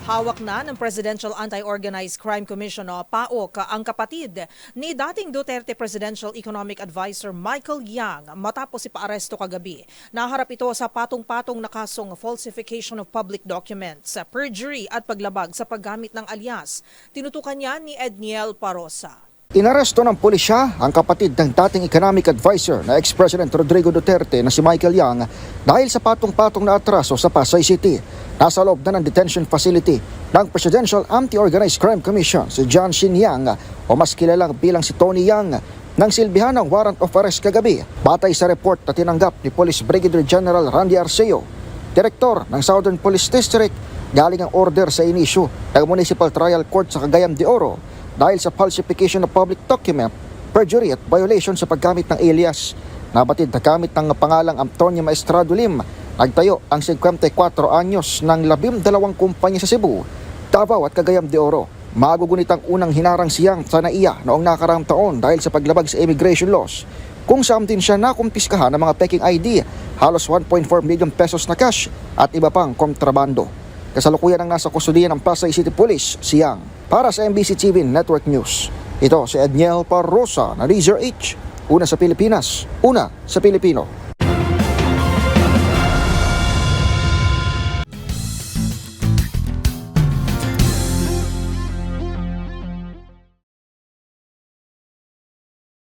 Hawak na ng Presidential Anti-Organized Crime Commission o PAOK ang kapatid ni dating Duterte Presidential Economic Advisor Michael Yang matapos ipaaresto kagabi. Naharap ito sa patong-patong na kasong falsification of public documents, perjury at paglabag sa paggamit ng alias. Tinutukan niya ni Edniel Parosa. Inaresto ng pulisya ang kapatid ng dating economic advisor na ex-President Rodrigo Duterte na si Michael Yang dahil sa patong-patong na atraso sa Pasay City. Nasa loob na ng detention facility ng Presidential Anti-Organized Crime Commission si John Shin Yang o mas kilalang bilang si Tony Yang nang silbihan ng warrant of arrest kagabi batay sa report na tinanggap ni Police Brigadier General Randy Arceo, Direktor ng Southern Police District. Galing ang order sa inisyu ng Municipal Trial Court sa Cagayan de Oro dahil sa falsification of public document, perjury at violation sa paggamit ng alias. Nabatid na gamit ng pangalang Antonio Maestrado Lim, nagtayo ang 54 anyos ng 12 kumpanya sa Cebu, Davao at Cagayan de Oro. Magugunit ang unang hinarang siyang sa NAIA noong nakaraang taon dahil sa paglabag sa immigration laws, kung saan din siya nakumpiskahan ng mga peking ID, halos 1.4 million pesos na cash at iba pang kontrabando. Kasalukuyan ang nasa kustudiyan ng Pasay City Police, si Yang. Para sa MBC TV Network News, ito si Edniel Parosa na Razor H. Una sa Pilipinas, una sa Pilipino.